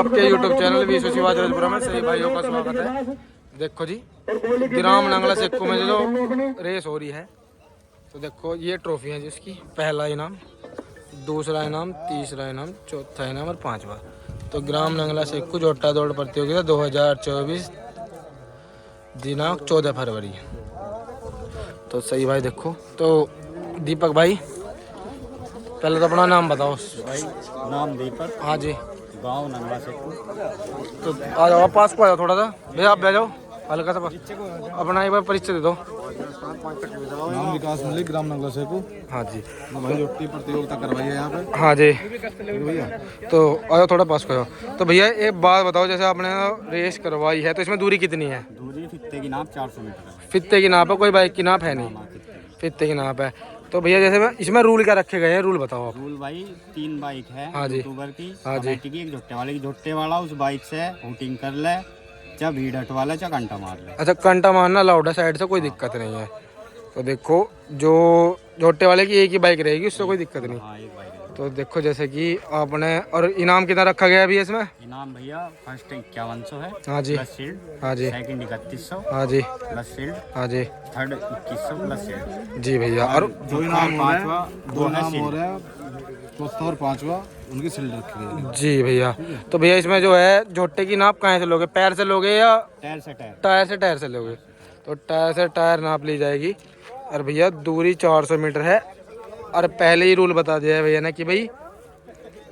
आपके YouTube channel विश्व शिवा जजपुरा में सही भाइयों का स्वागत है। देखो जी, ग्राम नंगला सिक्कों में जो रेस हो रही है, तो देखो ये ट्रॉफी है जिसकी पहला इनाम, दूसरा इनाम, तीसरा इनाम, चौथा इनाम और पांचवा। तो ग्राम नंगला सिक्कू जोटा दौड़ प्रतियोगिता 2024 दिनांक 14 फरवरी। तो सही भाई देखो, तो दीपक भाई पहले तो अपना नाम बताओ। भाई नाम दीपक, हाँ जी, गांव नंगला सिक्कू। तो आ जाओ, आप पास को आ जाओ थोड़ा सा भैया, आप बैठ जाओ हल्का सा, अपना एक बार परिचय दे दो। नाम विकास मलिक, ग्राम नंगला सेकू। हाँ जी, हमारी जोटी प्रतियोगिता करवाई है यहाँ पे। हाँ जी, भैया तो आ जाओ थोड़ा पास को आ जाओ। तो भैया एक बात बताओ, जैसे आपने रेस करवाई है तो इसमें दूरी कितनी है? दूरी फित्ते की नाप 400 मीटर है। फित्ते की नाप है, कोई बाइक की नाप है नहीं, फित्ते की नाप है। तो भैया जैसे इसमें रूल क्या रखे गए हैं, रूल बताओ आप। रूल भाई 3 बाइक है। हाँ जी, यूट्यूबर की, हाँ जी, की, एक झुट्टे वाले की। झुट्टे वाला उस बाइक से हुटिंग कर ले, चाहे भीड़ हटवा ले, चाहे घंटा मार ले। अच्छा, कंटा मारना अलाउड है साइड से, कोई दिक्कत नहीं है। तो देखो जो झोटे वाले की एक ही बाइक रहेगी, उससे कोई दिक्कत नहीं। हाँ, एक बाइक है। तो देखो जैसे कि आपने, और इनाम कितना रखा गया अभी इसमें? इनाम भैया फर्स्ट 5100 है। हाँ जी, प्लस शील्ड। हाँ जी, सेकंड 3100। हाँ जी, प्लस शील्ड। हाँ जी, थर्ड 2100 प्लस शील्ड। जी भैया। और दो इनाम हो रहा है, पांचवा दो इनाम हो रहा है, चौथा और पांचवा उनकी सिल्ड रखी गई है। जी भैया, तो भैया इसमें जो है झोटे की नाप कहाँ से लोगे, पैर से लोगे या टायर से टायर? टायर से लोगे? तो टायर से टायर नाप ली जाएगी। और भैया दूरी 400 मीटर है। और पहले ही रूल बता दिया है भैया ने कि भाई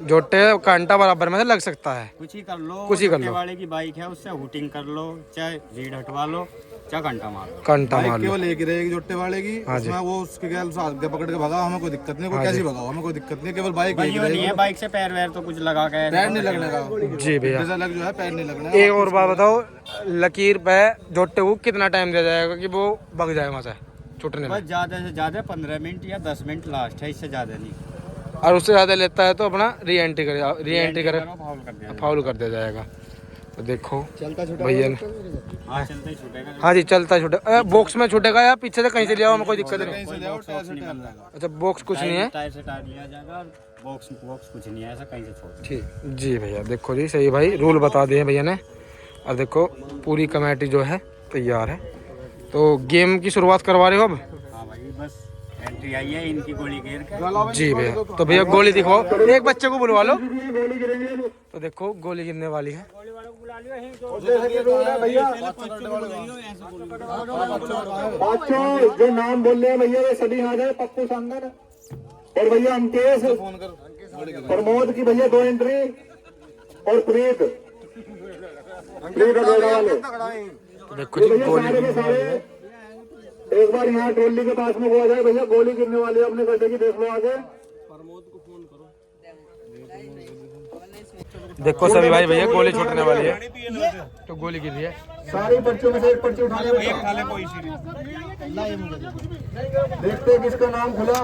झोटे कांटा बराबर में से लग सकता है, कुछ ही कर लो। कुछ ही कर झुट्टे लो। वाले की बाइक है, उससे हुटिंग कर लो, चाहे भीड़ हटवा लो, चाहे घंटा मार लो। कांटा बाइक मार लो। केवल एक ही रहेगी जोटे वाले की। हाँ जी, उसमें वो उसके गैल से आगे पकड़ के भगाओ, हमें कोई दिक्कत नहीं, कोई हाँ कैसी जी, भगाओ हमें कोई दिक्कत नहीं, केवल बाइक भाई एक ही ये नहीं है रहेगी। बाइक से पैर वैर तो कुछ लगा के पैर नहीं लगने का जी भैया। जैसा लग जो है, पैर नहीं लगने का। एक और बात बताओ, लकीर पे झोटे को कितना टाइम दिया जाएगा कि वो भग जाए वहाँ से छूटने में? बस ज्यादा से ज्यादा 15 मिनट या 10 मिनट लास्ट है, इससे ज्यादा नहीं। और उससे ज़्यादा लेता है तो अपना री एंट्री कर फाउल कर दिया। फाउल कर दिया जाएगा। तो देखो चलता भैया ने, हाँ चलते ही छूटेगा। हाँ जी, चलता छूटेगा। बॉक्स में छूटेगा या पीछे से कहीं से लिया, हमें कोई दिक्कत नहीं। कहीं से ले आओ, टायर से टायर लगा। अच्छा, बॉक्स कुछ नहीं है? टायर से टायर लिया जाएगा, बॉक्स बॉक्स कुछ नहीं है, ऐसा कहीं से छोड़। ठीक जी भैया, देखो जी सही भाई रूल बता दिए भैया ने। और देखो पूरी कमेटी जो है तैयार है। तो गेम की शुरुआत करवा रहे हो अब? हाँ भाई, बस एंट्री आई है इनकी, गोली घेर के। जी भैया, तो भैया गोली दिखाओ, एक बच्चे को बुलवा लो। तो देखो गोली गिरने वाली है। बच्चों जो नाम बोल रहे हैं भैया वे सभी आ जाए। पप्पू संगन और भैया अंकेश, प्रमोद की भैया 2 एंट्री, और प्रीत वाले। तो देखो जी गोली सारे के सारे एक बार यहाँ ट्रोली के पास में हो जाए भैया, गोली गिरने वाली है अपने गड्ढे की, देख लो आगे। देखो सभी भाई, भैया गोली छूटने वाली है, तो गोली गिरी है। सारी पर्चियों में से एक पर्ची उठा ले, देखते हैं किसका नाम खुला।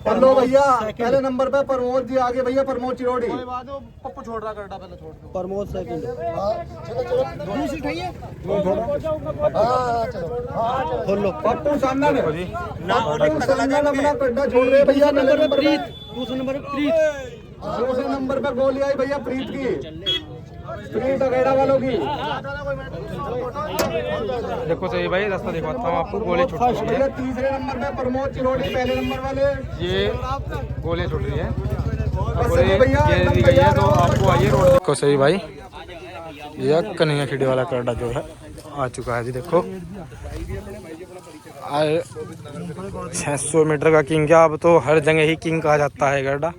पल्लो भैया पहले नंबर पे प्रमोद जी आगे भैया, प्रमोद चिरोड़ी। पप्पू छोड़ रहा करता पहले छोड़। प्रमोद सेकंड। पप्पू सामने अपना गड्ढा छोड़ रहे भैया। नंबर पे प्रीत, दूसरे नंबर पे गोली आई भैया प्रीत की, प्रीत अगेड़ा वालों की। देखो सही भाई, रास्ता दिखाता हूँ आपको। गोली छूट रही है, भैया तीसरे नंबर पे प्रमोद चिरोड़ी, पहले नंबर वाले। ये गोली छूट रही है, गोली गिर दी गई है। तो आपको आइए रोड। देखो सही भाई, ये कन्हैया खिड़ी वाला करडा जो है आ चुका है जी। देखो 600 मीटर का किंग है, अब तो हर जगह ही किंग कहा जाता है गड्ढा।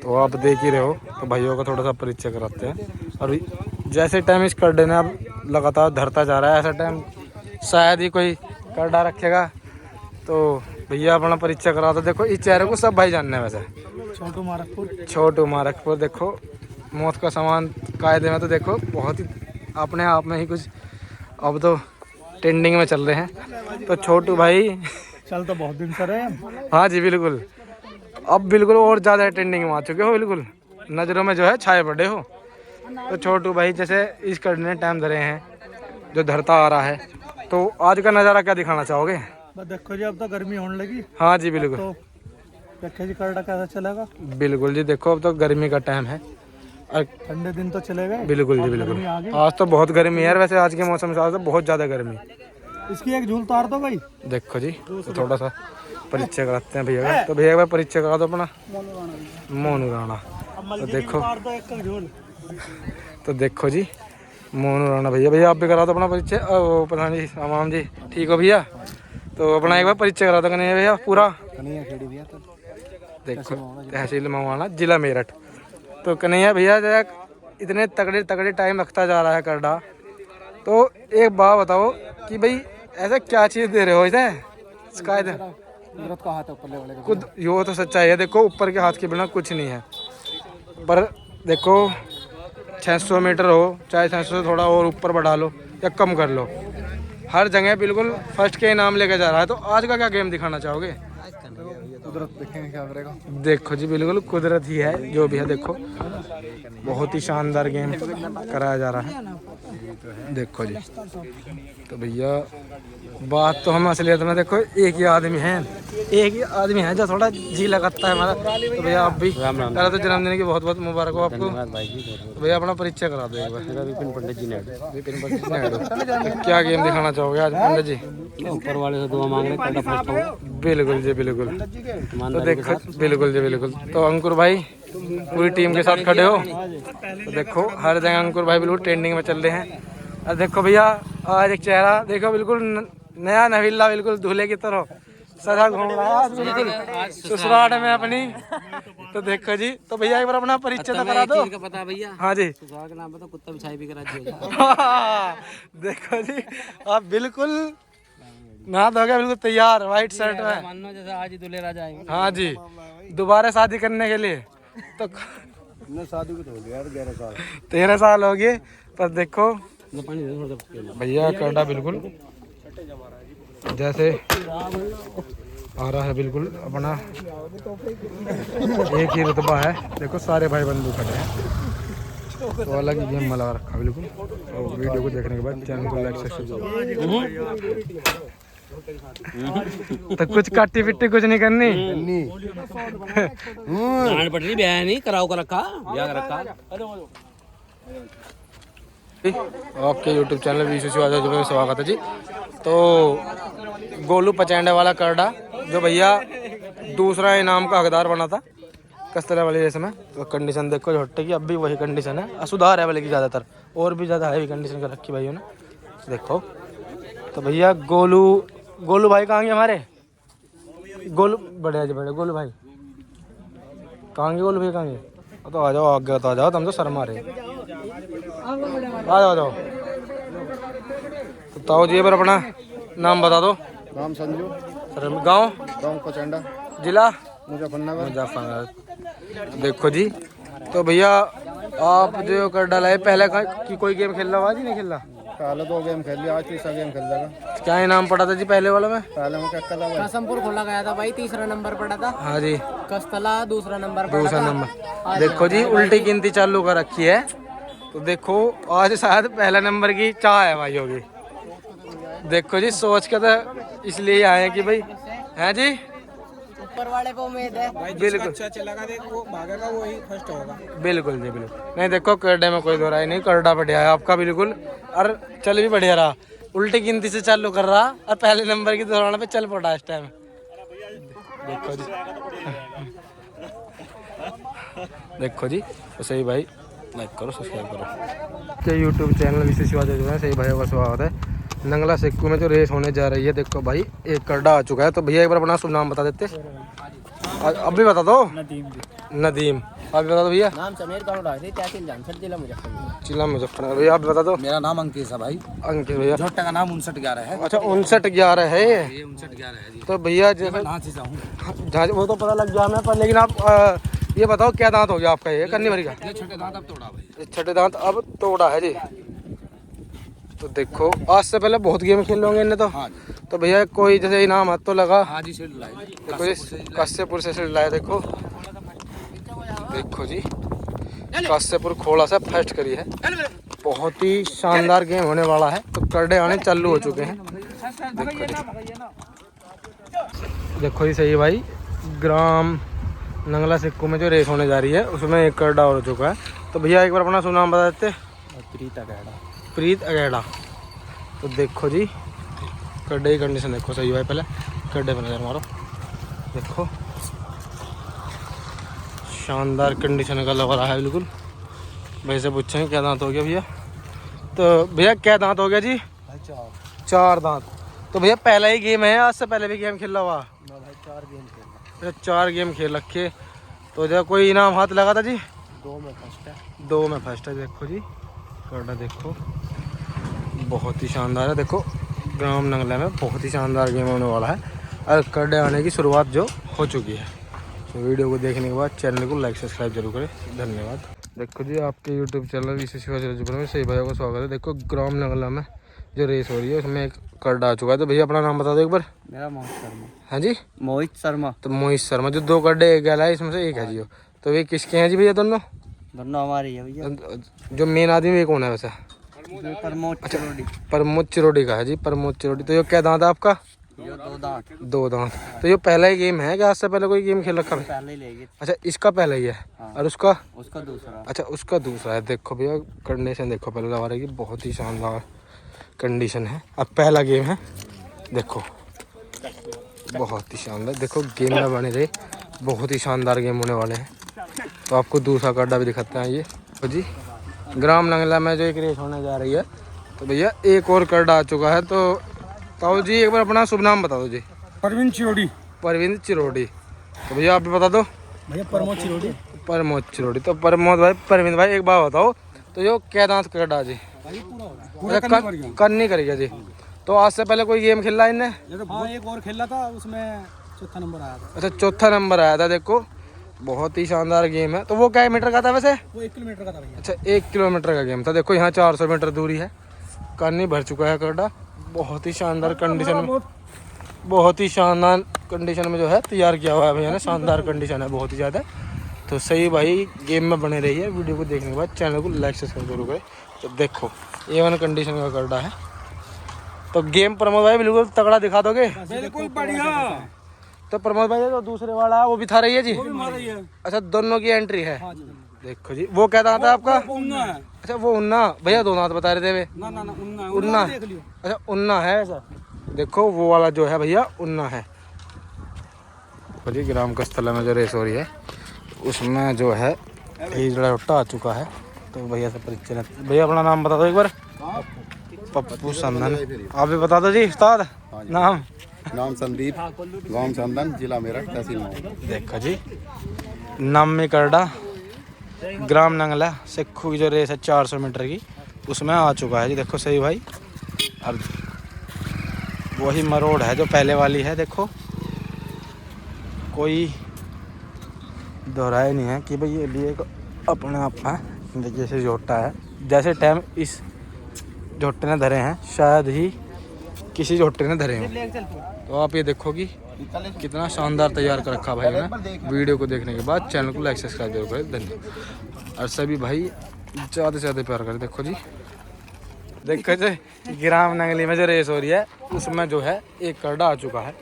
तो आप देख ही रहे हो। तो भाइयों का थोड़ा सा परिचय कराते हैं। और जैसे टाइम इस करडे ने अब लगातार धरता जा रहा है, ऐसा टाइम शायद ही कोई करडा रखेगा। तो भैया अपना परिचय करा दो। देखो इस चेहरे को सब भाई जानने वैसे। छोटू मारकपुर देखो, मौत का सामान कायदे में। तो देखो बहुत ही अपने आप में ही कुछ अब तो ट्रेंडिंग में चल रहे हैं। तो छोटू भाई चल तो बहुत दिन से रहे। हाँ जी बिल्कुल, अब बिल्कुल और ज़्यादा ट्रेंडिंग में आ चुके हो, बिल्कुल नज़रों में जो है छाए पड़े हो। तो छोटू भाई जैसे इस करने ने टाइम धरे हैं, जो धरता आ रहा है, तो आज का नज़ारा क्या दिखाना चाहोगे? देखो जी अब तो गर्मी होने लगी। हाँ जी बिल्कुल, तो देखिए जी करडा कैसा चलेगा। बिल्कुल जी। देखो अब तो गर्मी का टाइम है, और ठंडे दिन तो चले गए। बिल्कुल जी बिल्कुल। आज तो बहुत गर्मी है यार, वैसे आज के मौसम से आज तो बहुत ज़्यादा गर्मी। इसकी एक झूल तार दो भाई। देखो जी, तो थोड़ा सा परिचय कराते हैं भैया का। तो भैया एक बार परिचय करा दो अपना। मोनू राणा। तो देखो, तो देखो जी मोनू राणा भैया। भैया आप भी करा दो अपना परिचय। ओ प्रधान जी, आमाम जी, ठीक हो भैया? तो अपना एक बार परिचय करा दो कन्हैया भैया पूरा। देखो, तहसील मवाना, जिला मेरठ। तो कन्हैया भैया इतने तगड़े तगड़े टाइम रखता जा रहा है करडा। तो एक बात बताओ कि भाई ऐसा क्या चीज़ दे रहे हो इसे? कुदरत का हाथ है ऊपर वाले का। खुद यो तो सच्चाई है। देखो ऊपर के हाथ के बिना कुछ नहीं है। पर देखो 600 मीटर हो, चाहे 600 से थोड़ा और ऊपर बढ़ा लो या कम कर लो, हर जगह बिल्कुल फर्स्ट के इनाम लेके जा रहा है। तो आज का क्या गेम दिखाना चाहोगे? कुदरत देखेंगे क्या करेगा। देखो जी बिल्कुल कुदरत ही है जो भी है। देखो बहुत ही शानदार गेम कराया जा रहा है। देखो जी, तो भैया बात तो हम असलियत में देखो एक ही आदमी है जो थोड़ा जी लगाता है हमारा। तो भैया आप भी पहले तो जन्मदिन की बहुत बहुत मुबारक हो आपको। तो भैया अपना परिचय करा दो एक बार। विपिन पंडित जी नायडू। तो क्या गेम दिखाना चाहोगे आज पंडित जी? ऊपर वाले से दुआ मांग रहे। बिल्कुल जी बिल्कुल। तो देखो बिल्कुल जी बिल्कुल। तो अंकुर भाई पूरी टीम के साथ खड़े हो। तो देखो हर जगह अंकुर भाई बिल्कुल ट्रेंडिंग में चल रहे हैं। और देखो भैया आज एक चेहरा देखो बिल्कुल नया नवीला, बिल्कुल दूल्हे की तरह सदा घूम रहा है आज बिल्कुल ससुराल में अपनी। तो देखो जी, तो भैया एक बार अपना परिचय तो करा दो। पता भैया? हाँ जी। ससुराल का नाम बता, कुत्ता बिछाई भी करा दिया। देखो जी आप बिल्कुल नहा धो गया, बिल्कुल तैयार व्हाइट शर्ट में। मानो जैसे आज ही दूल्हे राजा आएंगे। हाँ जी, दोबारा शादी करने के लिए। तो शादी को हो गया यार 11 साल। 13 साल हो गए। पर देखो भैया करडा बिल्कुल जैसे आ रहा है, बिल्कुल अपना एक ही रुतबा है। देखो सारे भाई बंधु खड़े हैं। तो अलग ही गेम में लगा रखा बिल्कुल। तो वीडियो को देखने के बाद चैनल को लाइक सब्सक्राइब। तो कुछ काटी पिट्टी कुछ नहीं करनी। पटनी ब्याह नहीं कराओ का रखा, ब्याह का रखा। आपके यूट्यूब चैनल VCC में स्वागत है जी। तो गोलू पचैंडे वाला करडा जो भैया दूसरा इनाम का हकदार बना था कस्तरा वाली रेस में। तो कंडीशन देखो झोट्टे की, अब भी वही कंडीशन है। सुधार है बल्कि ज़्यादातर, और भी ज़्यादा हैवी कंडीशन कर रखी भाइयों ने। देखो तो भैया गोलू भाई कहाँ गए हमारे? गोलू बढ़िया जी बढ़िया। गोलू भाई कहाँ गए? गोलू भाई कहाँ गए? तो आ जाओ आगे, तो आ जाओ, तुम तो शर्मा रहे। आ जाओ। तो ताऊ जी पर अपना नाम बता दो। नाम संजू, गाँव पचैंडा, जिला मुजफ्फरनगर। देखो जी, तो भैया आप जो कर डाला है पहले की कोई गेम खेल रहा हो? आज ही नहीं खेल रहा? पहले 2 गेम खेल लिया, आज तीसरा गेम खेल जाएगा। क्या इनाम पड़ा था जी पहले वाला में? पहले में क्या कला कसमपुर खोला गया था भाई, तीसरा नंबर पड़ा था। हाँ जी, कस्तला दूसरा नंबर पड़ा दूसरा था। नंबर। देखो जी उल्टी गिनती चालू कर रखी है। तो देखो आज शायद पहला नंबर की चाह है भाई होगी। देखो जी सोच के तो इसलिए आए हैं कि भाई है जी ऊपर वाले को उम्मीद है। बिल्कुल चलेगा, देखो भागेगा वही फर्स्ट होगा। बिल्कुल जी बिल्कुल। नहीं देखो करडे में कोई दो राय नहीं, करडा बढ़िया है आपका बिल्कुल। और चल भी बढ़िया रहा, उल्टी गिनती से चालू कर रहा और पहले नंबर की दौरान पे चल पड़ा इस टाइम। देखो जी देखो जी। तो सही भाई लाइक करो, सब्सक्राइब करो के यूट्यूब चैनल VCC जो है। सही भाई का स्वागत है। नंगला सिक्कू में जो रेस होने जा रही है, देखो भाई एक करडा आ चुका है। तो भैया एक बार अपना शुभ नाम बता देते। अब भी बता दो। नदीम। आप बता दो भैया। नाम समीर तहसील जानसठ, जिला मुजफ्फरनगर। जिला मुजफ्फरनगर। भैया आप बता दो। मेरा नाम अंकित है भाई। अंकित भैया। झोट्टा का नाम 5911 है। अच्छा 5911 है ये? 5911 है जी। तो भैया जैसे जहाँ वो तो पता लग गया हमें, पर लेकिन आप ये बताओ क्या दांत हो गया आपका? ये करनी भरी का? ये छोटे दांत अब तोड़ा भाई। छठे दांत अब तोड़ा है जी। तो देखो आज से पहले बहुत गेम खेल होंगे इन्हें तो। हाँ। तो भैया कोई जैसे इनाम हाथ तो लगा? हाँ जी, सीट लाई। देखो जी कस्सेपुर से सीट लाए। देखो देखो जी कस्सेपुर खोला से फर्स्ट करी है। बहुत ही शानदार गेम होने वाला है। तो करडे आने चालू हो चुके हैं। देखो जी सही भाई, ग्राम नंगला सिक्कू में जो रेस होने जा रही है उसमें एक करडा हो चुका है। तो भैया एक बार अपना शुभ नाम बता देते। प्रीत अगेड़ा। प्रीत अगेड़ा। तो देखो जी गड्ढे की कंडीशन देखो सही भाई, पहले गड्ढे पर नजर मारो, देखो शानदार कंडीशन का लग रहा है बिल्कुल। भाई से पूछेंगे क्या दांत हो गया भैया। तो भैया क्या दांत हो गया जी? 4 दांत। तो भैया पहला ही गेम है, आज से पहले भी गेम खेला हुआ? 4 गेम खेला। 4 गेम खेल रखे। तो जब कोई इनाम हाथ लगा था जी? 2 में फर्स्ट है। 2 में फर्स्ट है। देखो जी कर्डा देखो बहुत ही शानदार है। देखो ग्राम नंगला में बहुत ही शानदार गेम होने वाला है और कर्डे आने की शुरुआत जो हो चुकी है। तो वीडियो को देखने के बाद चैनल को लाइक सब्सक्राइब जरूर करें, धन्यवाद। देखो जी आपके यूट्यूब चैनल विशेष में सही भाइयों का स्वागत है। देखो ग्राम नंगला में जो रेस हो रही है उसमें एक कर्डा आ चुका है। तो भैया अपना नाम बता दो एक बार। मेरा मोहित शर्मा। हाँ जी मोहित शर्मा। तो मोहित शर्मा। जो 2 कर्डे एक गला है इसमें से एक है जी। तो ये किसके हैं जी भैया दोनों? दोनों हमारी है भैया। जो मेन आदमी ये कौन है वैसे? प्रमोद चिरोडी। प्रमोद चिरोडी का है जी, प्रमोद चिरोडी। तो ये क्या दांत है आपका? ये 2 दांत। 2 दांत। तो ये पहला ही गेम है कि आज से पहले कोई गेम खेल रखा है? पहले ही लेगी। अच्छा इसका पहला ही है। हाँ। और उसका? उसका दूसरा। अच्छा उसका दूसरा है। देखो भैया कंडीशन देखो पहले हमारे की बहुत ही शानदार कंडीशन है। अब पहला गेम है देखो बहुत ही शानदार। देखो गेम में बने रहे, बहुत ही शानदार गेम होने वाले हैं। तो आपको दूसरा कर्डा भी दिखाते हैं। ये तो जी ग्राम नंगला में जो एक रेस होने जा रही है। तो भैया एक और कर्डा आ चुका है। तो ताऊ जी एक बार अपना शुभ नाम बता दो जी। परवीन चिरोड़ी। परवीन चिरोडी। तो भैया आप भी बता दो। भैया प्रमोद चिरोड़ी। प्रमोद चिरोडी। तो प्रमोद भाई परवीन भाई एक बात बताओ, तो जो क्या दांत कर्डा जी? करनी करेगा जी। तो आज से पहले कोई गेम खेला इनने? हाँ एक और खेला था, उसमें चौथा नंबर आया था। अच्छा चौथा नंबर आया था। देखो बहुत ही शानदार गेम है। तो वो क्या मीटर का था वैसे? वो 1 किलोमीटर का था भैया। अच्छा 1 किलोमीटर का गेम था। देखो यहाँ 400 मीटर दूरी है। करनी भर चुका है कर्डा। बहुत ही शानदार कंडीशन में, बहुत ही शानदार कंडीशन में जो है तैयार किया हुआ है भैया ने। शानदार कंडीशन है बहुत ही ज़्यादा। तो सही भाई गेम में बने रही है। वीडियो को देखने के बाद चैनल को लाइक सब्सक्राइब जरूर करें। तो देखो A1 कंडीशन का कर्डा है। तो गेम प्रमोद भाई बिल्कुल तगड़ा दिखा दोगे? बिल्कुल बढ़िया। तो प्रमोद भाई जो दूसरे वाला है वो भी था रही है जी? रही है। अच्छा दोनों की एंट्री है। देखो जी वो क्या दांत है आपका? अच्छा वो उन्ना। भैया 2 दांत बता रहे थे वे। उन्ना। अच्छा उन्ना है ऐसा। देखो वो वाला जो है भैया उन्ना है। जी ग्राम कस्तला में जो रेस हो रही है उसमें जो है लौटा आ चुका है। तो भैया से परिचय। भैया अपना नाम बता दो एक बार। पप्पू संदन। आप भी बता दो जी उस्ताद नाम। संदीप, गांव संदन, जिला मेरठ, तहसील मऊ। देखो जी नाम में कर्डा ग्राम नंगला सिक्खू की जो रेस है 400 मीटर की उसमें आ चुका है जी। देखो सही भाई। और वही मरोड़ है जो पहले वाली है। देखो कोई दोहराए नहीं है कि भाई ये भी एक अपने आप है। जैसे जोटा है, जैसे टाइम इस जोटे ने धरे हैं शायद ही किसी जोटे ने धरे हों। तो आप ये देखो कि कितना शानदार तैयार कर रखा भाई ने। वीडियो को देखने के बाद चैनल को लाइक सब्सक्राइब जरूर करें, धन्यवाद। और सभी भाई ज़्यादा से ज़्यादा प्यार करें। देखो जी देखो जी ग्राम नंगली में जो रेस हो रही है उसमें जो है एक कर्डा आ चुका है।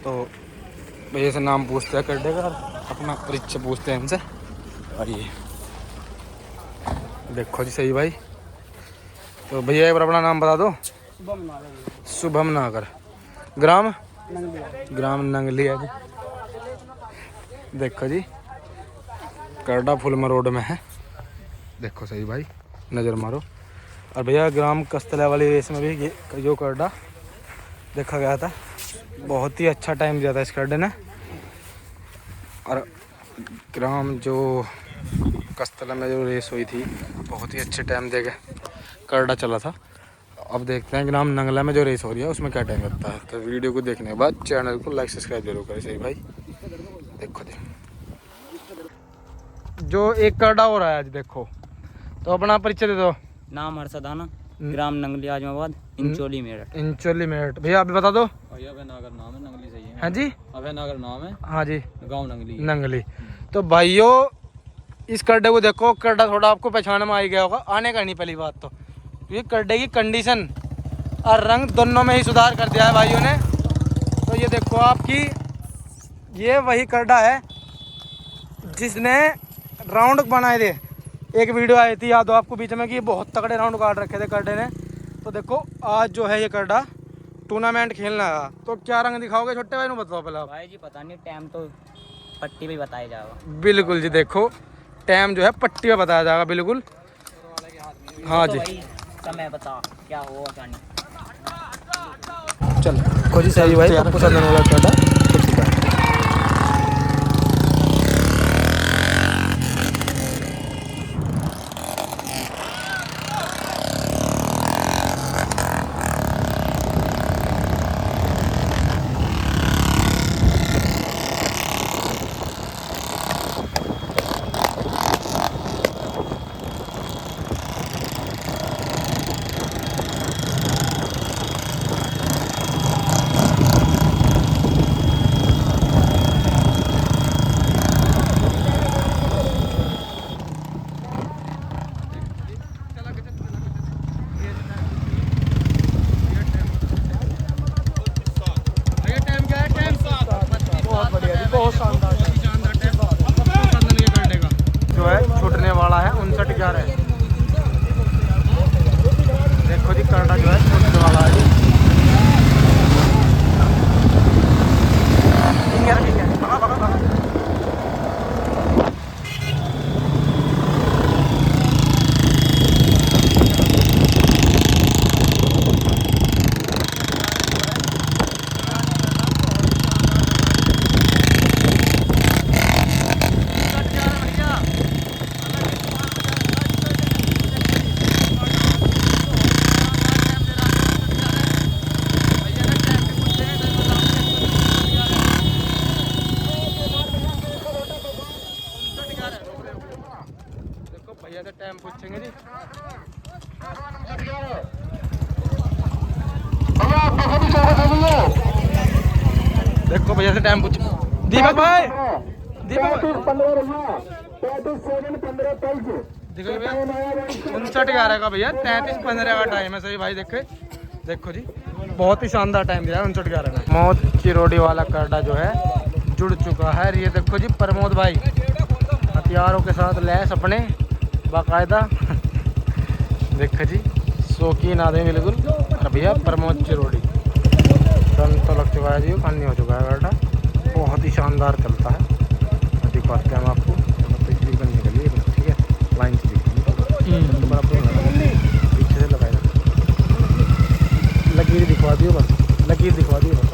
तो भैया से नाम पूछते हैं कर्डे का, अपना परिचय पूछते हैं इनसे। और ये देखो जी सही भाई। तो भैया एक बार अपना नाम बता दो। शुभम नागर। ग्राम नंगली है जी। देखो जी कर्डा फुल मरोड़ में है। देखो सही भाई नज़र मारो। और भैया ग्राम कस्तला वाली रेस में भी जो कर्डा देखा गया था बहुत ही अच्छा टाइम दिया था इस कर्डे ने। और ग्राम जो कस्तला में जो रेस हुई थी बहुत ही अच्छे टाइम दे गए कर्डा चला था। अब देखते हैं ग्राम नंगला में जो रेस हो रही है उसमें क्या टाइम लगता है। तो वीडियो को देखने के बाद चैनल को लाइक सब्सक्राइब जरूर करें सही भाई। देखो जो एक कर्डा हो रहा है आज देखो। तो अपना परिचय दे दो। नाम हर्षदाना, ग्राम नंगली आजमाबाद, इंचोली मेरठ। इंचोली मेरठ। भैया आप भी बता दो। अभय नागर नाम है, नंगली सही है। हाँ जी अभय नागर नाम है। हाँ जी गाँव नंगली। नंगली। तो भाइयों इस कर्डे को देखो, कर्डा थोड़ा आपको पहचान में आ ही गया होगा, आने का नहीं पहली बात। तो ये कर्डे की कंडीशन और रंग दोनों में ही सुधार कर दिया है भाइयों ने। तो ये देखो आपकी ये वही कर्डा है जिसने राउंड बनाए थे एक वीडियो आई थी याद हो आपको बीच में कि बहुत तगड़े राउंड काट रखे थे करडे ने। तो देखो आज जो है ये करडा टूर्नामेंट खेलना है। तो क्या रंग दिखाओगे छोटे भाई, बताओ पहले आप। भाई जी पता नहीं, टाइम तो पट्टी पे बताया जाएगा। बिल्कुल जी, देखो टाइम जो है पट्टी पे बताया जाएगा बिल्कुल। हाँ तो जी भाई समय बता क्या हो आसानी। चल कोई सही भाई पप्पू संदन वाला करडा हो चुका है। छूटने वाला है 59-11। देखो जी करडा जो है छूटने वाला है। भैया से टाइम पूछेंगे जी। देखो भैया से टाइम पूछ दीपक भाई, दीपक देखो भैया 59-11 का भैया 33-15 का टाइम है सही भाई। देखो जी बहुत ही शानदार टाइम दिया है 59-11 में। मौत चिरोड़ी वाला करडा जो है जुड़ चुका है। ये देखो जी प्रमोद भाई हथियारों के साथ लैस अपने बाकायदा। देखो जी शौकीन आदमी बिल्कुल। और भैया प्रमोद चिरोड़ी रन तो लग चुका है जी, खानी हो चुका है करडा। बहुत ही शानदार चलता है। दिखाते हैं हम आपको। पिछली बन निकली है ठीक है, लाइन से तो बराबर पीछे से लगाएगा। लकीर दिखवा दियो बस, लकीर दिखवा दियो बस।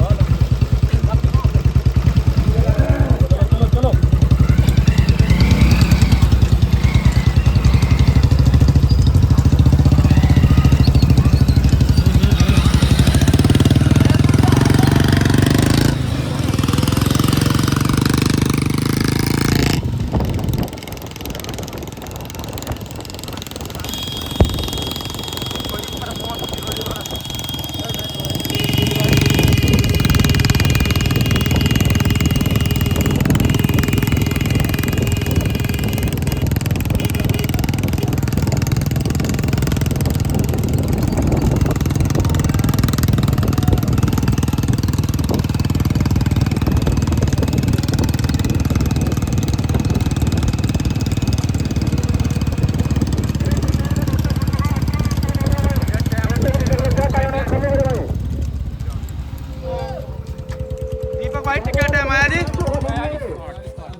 भाई टिकट टाइम आया जी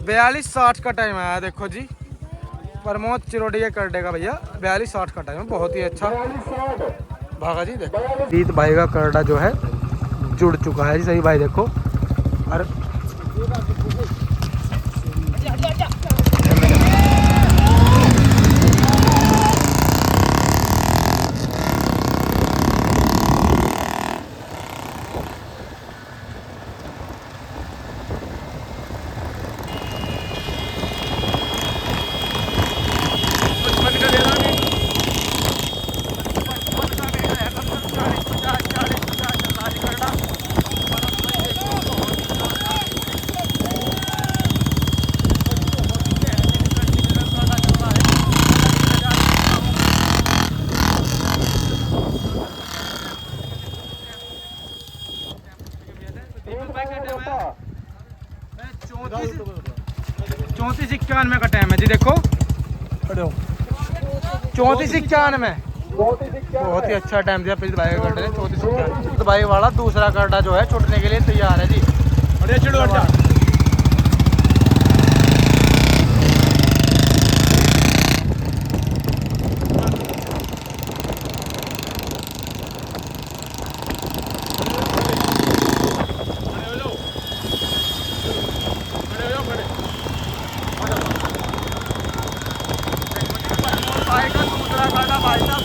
42-60 का टाइम आया। देखो जी प्रमोद चिरोड़ी के करडे का भैया 42-60 का टाइम है। बहुत ही अच्छा भागा जी। देखो जीत भाई का करडा जो है जुड़ चुका है जी सही भाई। देखो और डाउट 34-91 का टाइम है जी। देखो 34-91 बहुत ही अच्छा टाइम दिया प्रीत भाई का गड्ढे ने 34-91। तो भाई वाला दूसरा गड्ढा जो है छुटने के लिए तैयार है जी। अरे चिड़ो भाई का दूसरा गड्ढा भाई साहब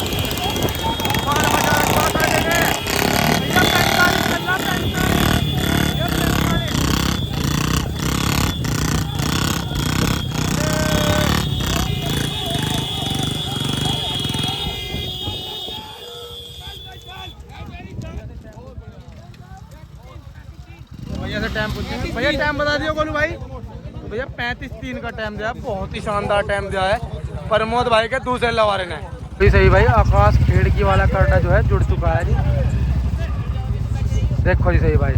भैया से टाइम पूछेंगे। भैया टाइम बता दियो गोलू भाई। तो भैया 35-3 का टाइम दिया, बहुत ही शानदार टाइम दिया है प्रमोद भाई के दूसरे लवारे ने। भी सही भाई, आकाश खेड़की वाला गड्ढा जो है जुड़ चुका है जी। देखो जी सही भाई,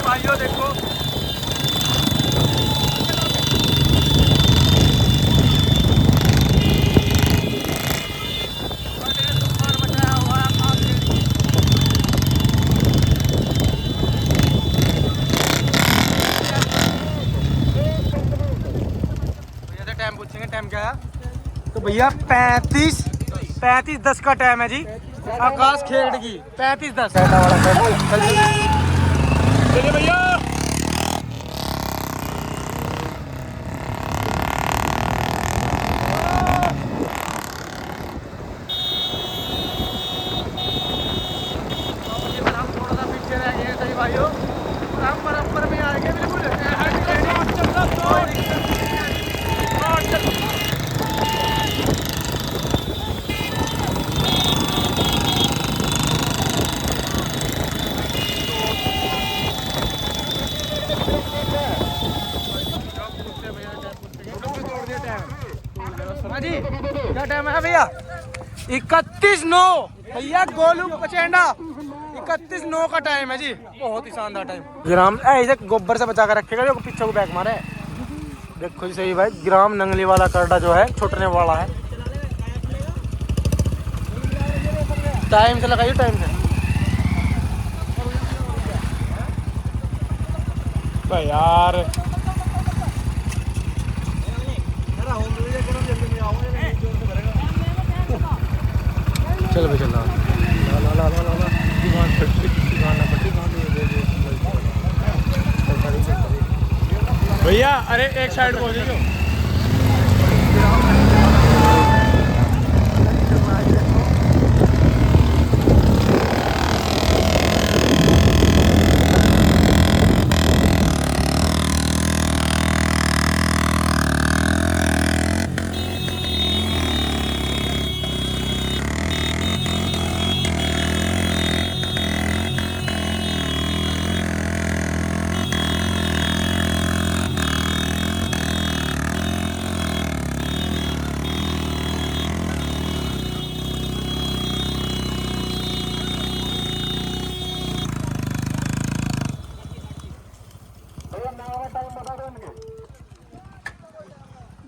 भाइयों देखो टाइम पूछेंगे, टाइम क्या है? तो भैया 35-10 का टाइम है जी। आकाश खेड़गी 35-10 चलिए भैया। हम थोड़ा सा पीछे रह गए सही भाइयों, हम बराबर में आएंगे बिल्कुल। जी क्या टाइम है भैया? 31-9 भैया गोलू पचेंडा 31-9 का टाइम है जी। बहुत ही शानदार टाइम। ग्राम ऐसे गोबर से बचा कर रखेगा जो पीछे को बैक मारे। देखो जी सही भाई, ग्राम नंगली वाला गड्ढा जो है छुटने वाला है। टाइम से लगाइए, टाइम से भाई यार। चल भाई चल भैया। अरे एक साइड पहुंच जाओ।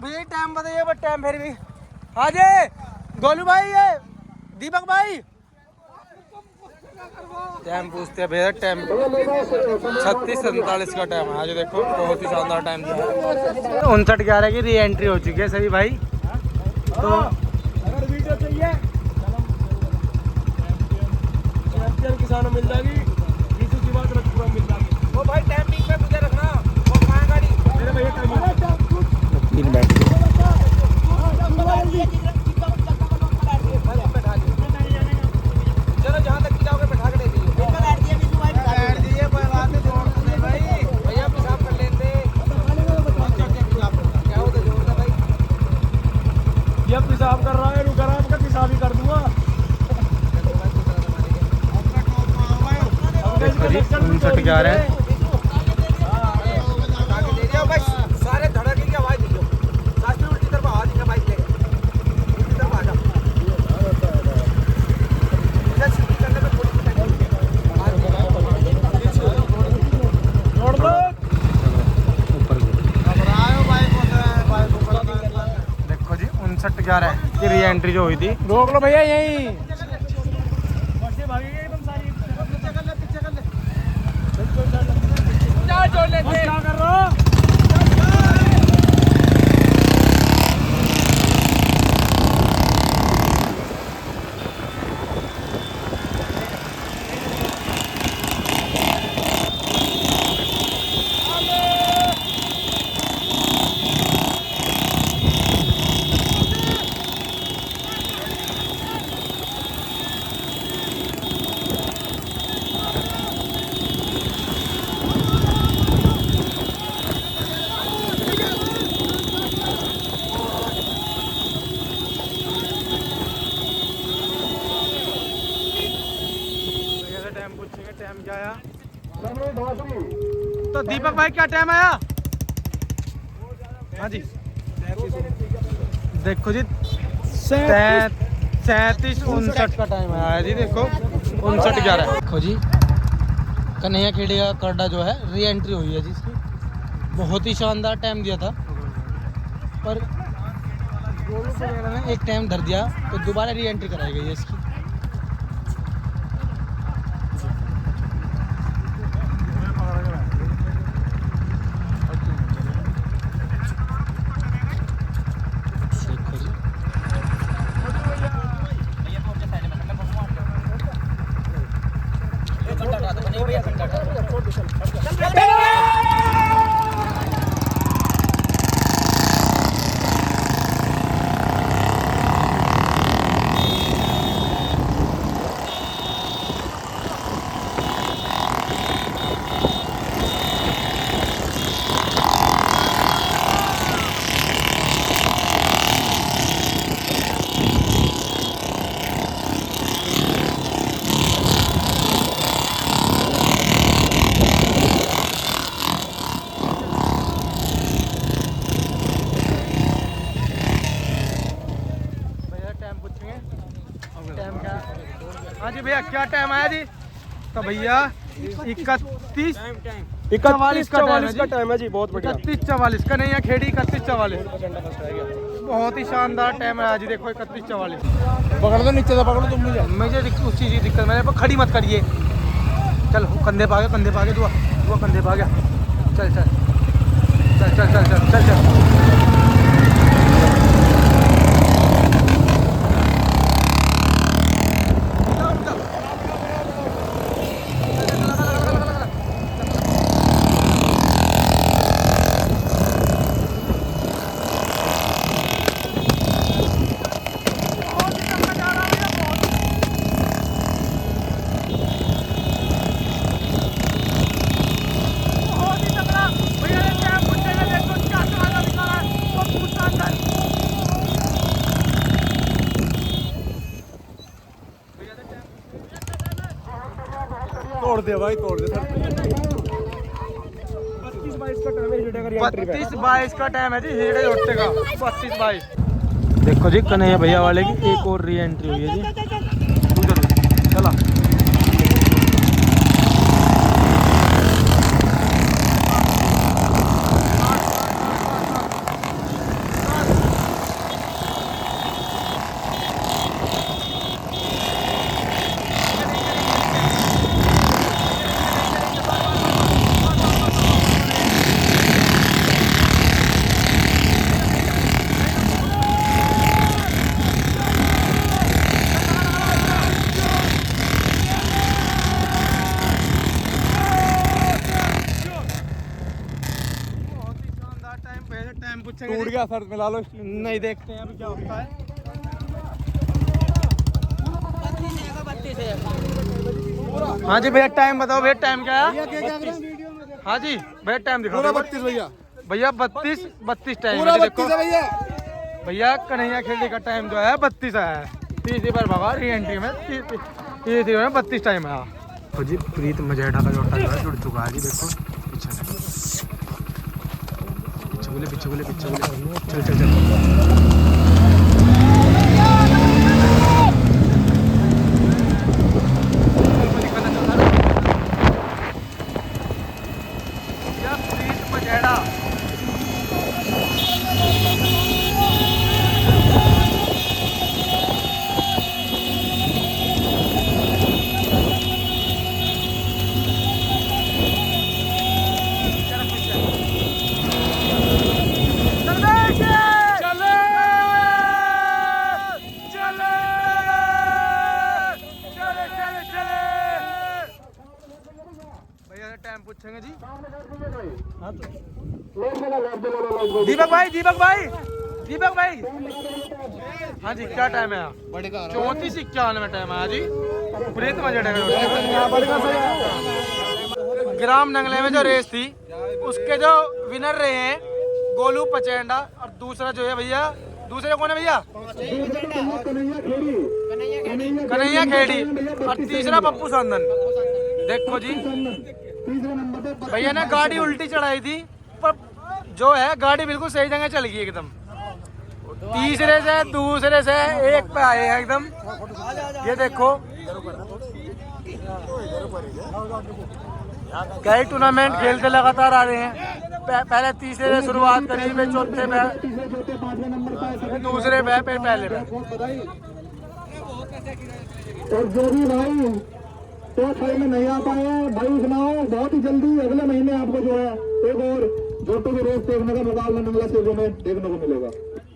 भैया टाइम बताइए, बट टाइम फिर भी। हाँ जी गोलू भाई, ये दीपक भाई टाइम पूछते हैं भैया। टाइम 36-47 का टाइम है आज। देखो बहुत ही शानदार टाइम दिया है। 59-11 की री एंट्री हो चुकी है सही भाई। तो अगर वीडियो चाहिए किसानों मिल जाएगी, की बात पूरा मिल जाएगी। वो भाई टाइमिंग पे मुझे रखना, वो कहाँ गाड़ी मेरे भैया टाइमिंग चलो जहाँ तक जाओगे बैठा के दे दीजिए। बैठ दीजिए कोई बात नहीं, जोड़ दे भाई। भैया पेशाब कर लेते क्या होता जोड़ दे भाई। ये पेशाब कर रहा है, रुक रहा है, आपका पेशाब ही कर दूंगा। जी 59-11। सारे धड़के की आवाज दीजिए। शास्त्री उल्टी तरफ आ जाएगा बाइक लेके। उल्टी तरफ आ जा। इधर शिफ्ट करने में थोड़ी ऊपर देखो जी 59-11 की री एंट्री जो हुई थी। रोक लो भैया यहीं। क्या कर रहे हो? टाइम क्या आया? तो दीपक भाई क्या टाइम आया? हाँ जी देखो जी 37-59 का टाइम आया जी। देखो 59-11 देखो जी कन्हैया खेड़ी का कर्डा जो है री एंट्री हुई है जी इसकी। बहुत ही शानदार टाइम दिया था पर गोलू वगैरह ने एक टाइम धर दिया तो दोबारा री एंट्री कराई गई है इसकी। हाँ जी भैया क्या टाइम आया जी? तो भैया 31-44 का टाइम है जी। बहुत बढ़िया 31-44 का नहीं है खेड़ी 31-44 बहुत ही शानदार टाइम है जी। देखो 31-44 पकड़ दो नीचे से पकड़ो तुम मुझे। मुझे उस चीज़ की दिक्कत मैंने खड़ी मत करिए। चल कंधे पा गया कंधे पा गया दुआ दुआ कंधे पा गया। चल चल चल चल चल चल चल चल तोड़ दे भाई तोड़ दे। 32-22 का टाइम है 32-22 का टाइम है जी हीरे जोड़ते का 32-22। देखो जी कन्हैया भैया वाले की एक और री एंट्री हुई है जी। चला टूट गया सर मिला लो। नहीं देखते हैं अभी क्या होता है। हाँ जी भैया टाइम बताओ भैया टाइम क्या है? हाँ जी भैया टाइम दिखाओ। 32 भैया भैया 32 टाइम पूरा है। 32 है भैया। भैया कन्हैया खेड़ी का टाइम जो है 32 है। तीसरी बार भगा री एंट्री में तीसरी में 32 टाइम है। देखो जी प्रीत मजेठा का जोटा जो है जुड़ चुका है जी। देखो पीछे बोले चल चल चल। टाइम पूछेंगे जी। दीपक भाई हाँ जी क्या टाइम है? 34:51 टाइम है जी। प्रीत मजेठा ग्राम नंगले में जो रेस थी उसके जो विनर रहे हैं गोलू पचेंडा और दूसरा जो है भैया, दूसरे कौन है भैया? कन्हैया खेड़ी और तीसरा पप्पू सांदन। देखो जी भैया ने गाड़ी उल्टी चढ़ाई थी पर जो है गाड़ी बिल्कुल सही जगह चल गई एकदम। तीसरे से दूसरे से एक पे आए हैं एकदम। ये देखो कई टूर्नामेंट खेलते लगातार आ रहे हैं। पहले तीसरे से शुरुआत करी, फिर चौथे पे, दूसरे पे, फिर पहले पे। और जो भी भाई तो खेल में नहीं आ पाए भाई सुनाओ, बहुत ही जल्दी अगले महीने आपको जो है एक और जोटो की रेस देखने का मुकाबला नंगला स्टेडियो में देखने को मिलेगा।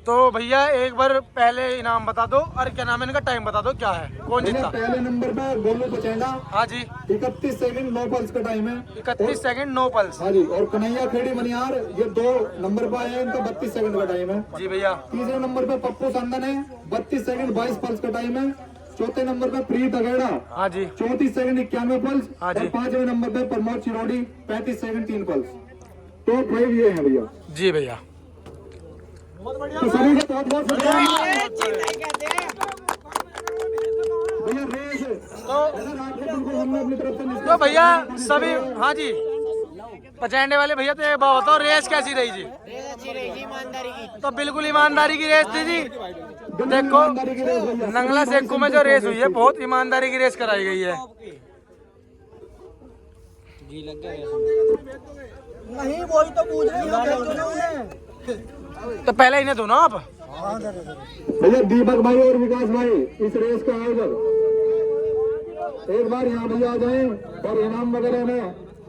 तो भैया एक बार पहले इनाम बता दो और क्या नाम है इनका, टाइम बता दो क्या है, कौन जीता? पहले नंबर पे गोलू पचेंडा। हाँ जी 31 सेकंड 9 पल्स का टाइम है। 31 सेकंड 9 पल्स। हाँ जी। और कन्हैया खेड़ी मनियार ये 2 नंबर पे आए हैं, इनका 32 सेकंड का टाइम है जी भैया। तीसरे नंबर पे पप्पू संदन है, 32 सेकंड 22 पल्स का टाइम है। चौथे नंबर पे प्रीत अगेड़ा, हाँ जी 34 सेकंड 91 पल्स। हाँ जी। और 5वें नंबर पे प्रमोद चिरोड़ी 35 सेकंड 3 पल्स। तो 5 ये हैं भैया जी भैया। तो सभी को बहुत बहुत भैया रेस हमने अपनी तरफ से तो भैया सभी हाँ जी पचेंडे वाले भैया तो एक बात बताओ रेस कैसी रही जी? ईमानदारी की। तो बिल्कुल ईमानदारी की रेस थी जी। देखो नंगला सेक्कू में जो रेस हुई है बहुत ईमानदारी की रेस कराई गई है। नहीं वही तो पूछ रहे हैं। तो पहले इन्हें दो ना आप। भैया दीपक भाई और विकास भाई इस रेस का आयोजक एक बार यहाँ भैया आ जाए और इनाम वगैरह में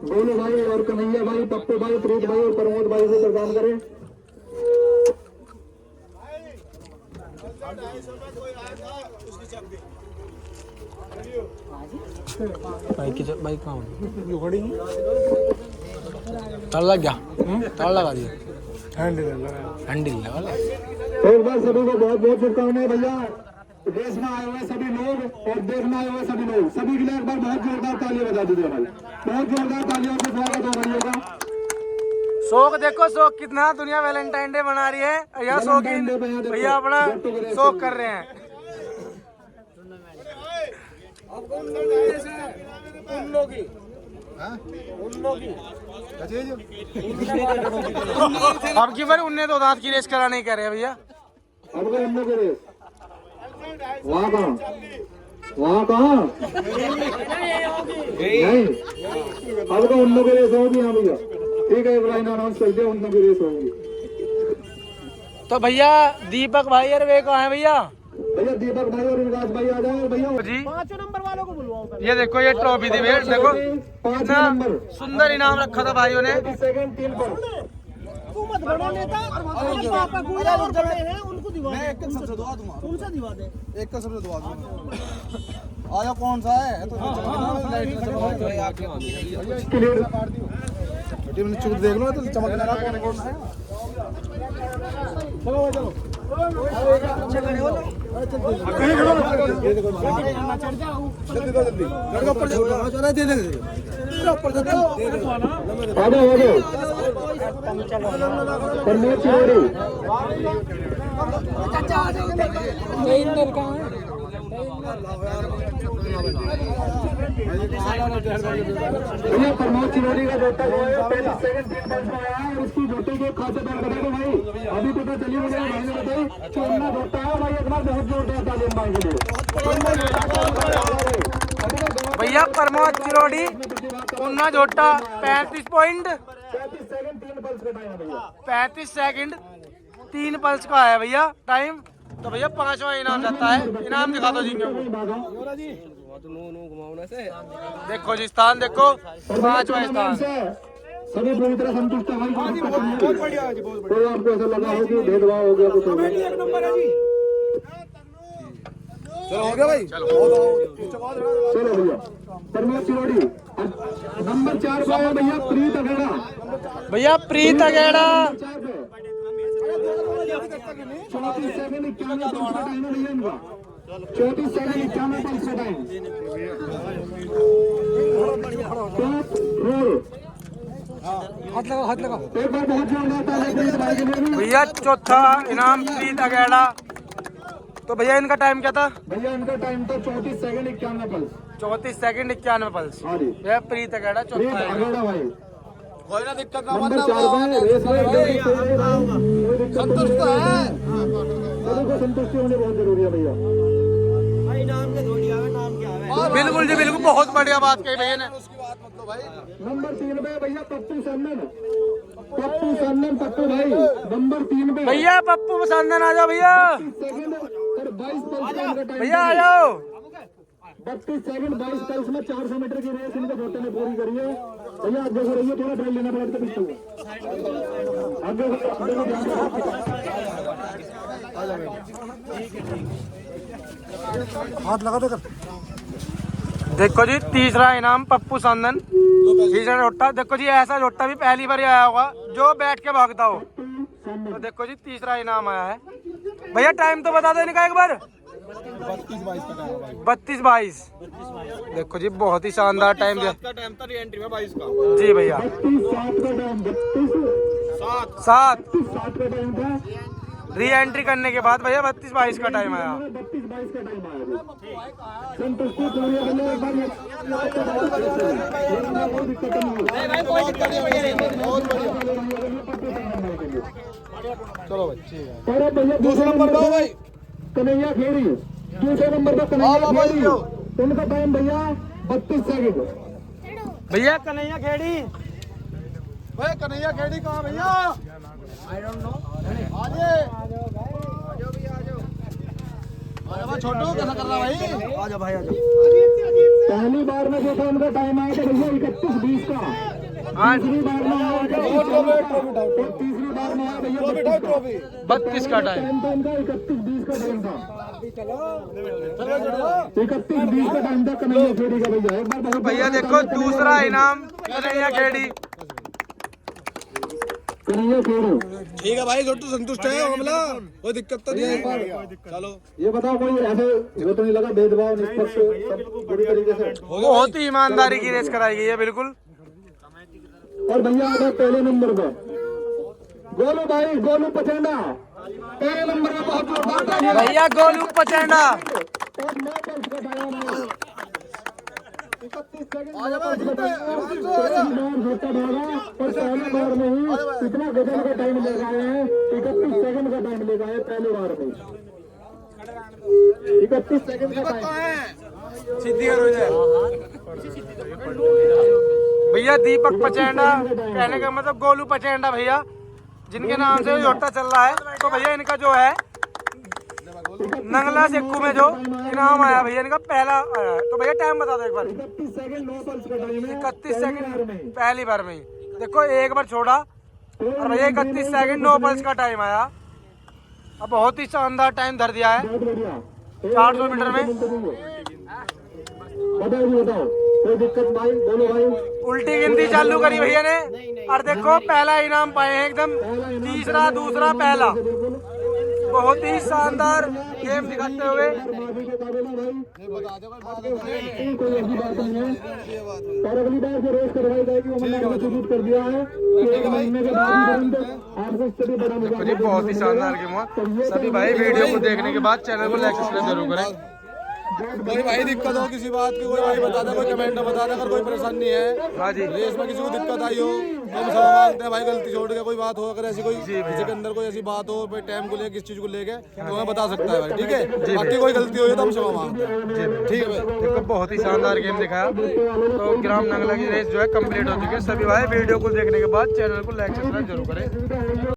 गोलू भाई और कन्हैया भाई, पप्पू भाई, प्रीत भाई और प्रमोद भाई को प्रदान करें। बाइक कहाँ ताला लग गया? ताला लगा दिया, हैंडल लगा। तो एक बार सभी को बहुत बहुत शुभकामनाएं भैया। रेस में आए हुए सभी लोग और देखने आए हुए सभी लोग, सभी के लिए एक बार बहुत जोरदार तालियां बजा दीजिए भाई। बहुत जोरदार तालियों से स्वागत हो भैया का। शौक देखो शौक कितना दुनिया वैलेंटाइन डे मना रही है। यहाँ शौक भैया अपना शौक कर रहे हैं। अब की बार उन्हें तो दांत की रेस कराने ही कर रहे हैं भैया। अब गए हम लोग रेस वहाँ कहाँ नहीं, अब तो उन लोग की रेस होगी। हाँ भैया ठीक है, इब्राहिम अनाउंस कर दिया उन लोग की रेस होगी। तो भैया दीपक भाई और वे कहाँ है भैया? भैया दीपक भाई और विकास भाई आ जाए भैया जी। 5 नंबर वालों को बुलवाओ। ये देखो ये ट्रॉफी थी भैया, देखो 5 कितना नंबर सुंदर इनाम रखा था भाइयों ने। सेकंड 3 पर तू मत बड़ा नेता और पापा गुंडा लोग चले हैं उनको दिवा दे। एक सबसे दुआ दूंगा। कौन सा दिवा दे? एक का सबसे दुआ दूंगा। आया कौन सा है तो मैंने चुप देख लो तो चमक रहा कौन है। चलो चलो जल्दी लड़का ऊपर चला दे दे ऊपर दे प्रमोद चिरोड़ी भैया प्रमोद चिरोड़ी का जोटा जो है 35 सेकंड 3 पल्स में आया है और उसकी जोटे के खासे दाम बता दो भाई, अभी पता चली मुझे भाई ने बताई 54 जोटा है भाई, एक बार बहुत जोर देता है भाई के लिए। भैया प्रमोद चिरोड़ी उन्ना जोटा 35 पॉइंट 35 सेकंड 3 पल्स का टाइम है भैया। 35 सेकंड 3 पल्स का है भैया टाइम। तो भैया 5वां इनाम जाता है, इनाम दिखा दो जिंगे को। देखो जी स्थान देखो, 5वां स्थान। सभी पूरी तरह संतुष्ट है भाई, बहुत बढ़िया जी, बहुत बढ़िया। कोई आपको ऐसा लगा हो कि भेदभाव हो गया कुछ हो गया? एक नंबर है जी। चलो हो गया भाई, चलो भैया प्रमोद चिरोड़ी नंबर 4 पे है भैया प्रीत अगेड़ा। भैया प्रीत अगेड़ा 34 सेकंड 51 पल्स का टाइम है भैया इनका, 34 सेकंड 51 पल्स का टाइम। हाथ लगा। एक बार बहुत जोर देता है प्रीत भाई के लिए भी। भैया 4था इनाम प्रीत अगेड़ा। तो भैया इनका टाइम क्या था? भैया इनका टाइम था 34 सेकंड 51 पल्स। 34 second 91 pulse. हाँ जी भैया प्रीत अगेड़ा प्रीत 4था इनाम। अगेड़ा भाई कोई ना दिक्कत ना नंबर 4 पे रेस में संतुष्ट है, सभी को संतुष्टि होनी बहुत जरूरी है भैया। बिल्कुल जी बिल्कुल, बहुत बढ़िया बात कही भैया ने। उसकी बात मत लो भाई। नंबर 3 पे भैया पप्पू सन्नन पप्पू भाई नंबर 3 पे भैया पप्पू संदन आ जाओ भैया, 30 सेकंड और 22 पल्स का इनका टाइम। भैया आ जाओ। 32 सेकंड 22 पल्स में 400 मीटर की रेस इनके छोटे ने पूरी करी है भैया। आगे से रहिए, थोड़ा ब्रेक लेना पड़ेगा पिस्टल में आगे हाथ लगा दे कर। देखो जी तीसरा इनाम पप्पू संदन, तीसरा जोटा। देखो जी ऐसा जोटा भी पहली बार आया होगा जो बैठ के भागता हो। तो देखो जी तीसरा इनाम आया है। भैया टाइम तो बता दो इनका एक बार। 32-22। देखो जी बहुत ही शानदार टाइम दिया का टाइम था री-एंट्री में 22 का। जी भैया। 7 का टाइम 7 7 का टाइम था। री एंट्री करने के बाद भैया 32-22 का टाइम आया। 32-22 का टाइम आया संतुष्टि पूरी है भैया। एक बार कोई दिक्कत नहीं। चलो भाई ठीक है। और अब भैया दूसरा नंबर दो भाई। कन्हैया खेड़ी दूसरे नंबर पर कन्हैया खेड़ी, उनका टाइम भैया 32 सेकंड। भैया कन्हैया खेड़ी भाई कन्हैया खेड़ी कहाँ भैया? I don't know. आजे छोटू कैसा कर रहा भाई? आजा भाई आजा। पहली बार में जो था उनका टाइम आया था भैया 31-20 का। तीसरी बार में आया था, तीसरी बार में आया भैया 32 का टाइम। टाइम था इनका 31-20 का टाइम था। 31-20 का टाइम था कन्हैया खेड़ी का भैया। एक बार तो भैया देखो दूसरा इनाम कन्हैया खेड़ी। कन्हैया खेड़ी ठीक है भाई, छोटू संतुष्ट है हमला, कोई दिक्कत तो नहीं है। चलो ये बताओ कोई ऐसे वो तो नहीं लगा भेदभाव निष्पक्ष सब पूरी तरीके से? बहुत ही ईमानदारी की रेस कराई गई है बिल्कुल। और भैया आ गए पहले नंबर पे गोलू भाई, गोलू पचेंडा पहले नंबर पे बहुत जोरदार टाइम है भैया गोलू पचेंडा। और 9 पल्स का टाइम है। 31 सेकंड जोटा भागा और पहली बार में ही इतना गजल का टाइम ले गए हैं। 31 सेकंड का टाइम ले गए पहली बार में। 31 सेकंड का टाइम। भैया दीपक पचेंडा कहने का मतलब गोलू पचेंडा भैया, जिनके नाम से जोटा चल रहा है। तो भैया इनका जो है नंगला सेक्कू में जो इनाम आया भैया इनका पहला आया है। तो भैया टाइम बता दो एक बार। 31 सेकंड 9 पल्स का टाइम है 31 सेकंड पहली बार में ही। देखो एक बार छोड़ा और भैया 31 सेकंड 9 पल्स का टाइम आया। अब बहुत ही शानदार टाइम धर दिया है बहुत बढ़िया। 400 मीटर में। बताओ कोई दिक्कत भाई? बोलो भाई। उल्टी गिनती चालू करी भैया ने और देखो पहला इनाम पाए हैं एकदम, तीसरा दूसरा पहला। बहुत ही शानदार गेम दिखाते हुए। कोई ऐसी बात नहीं है और अगली बार जो रेस करवाई जाएगी वो मैंने आपको सूचित कर दिया है कि 1 महीने के बाद ही तुरंत आपको इससे भी बड़ा देखो जी बहुत ही शानदार गेम हुआ। सभी भाई वीडियो को देखने के बाद चैनल को लाइक सब्सक्राइब जरूर करें। कोई भाई दिक्कत हो किसी बात की कोई भाई बता दे, कोई कमेंट में बता दे, अगर कोई परेशानी है हाँ जी रेस में किसी को दिक्कत आई हो तो हम सब मांगते हैं भाई, गलती छोड़ के कोई बात हो, अगर ऐसी कोई किसी के अंदर कोई ऐसी बात हो भाई टाइम को लेकर किस चीज को लेके तो हमें बता सकता है भाई, ठीक है। बाकी कोई गलती हुई तो हम सब मांगते हैं, ठीक है भाई। देखो बहुत ही शानदार गेम दिखाया। तो ग्राम नंगला की रेस जो है कंप्लीट हो चुकी है। सभी भाई वीडियो को देखने के बाद चैनल को लाइक सब्सक्राइब जरूर करें।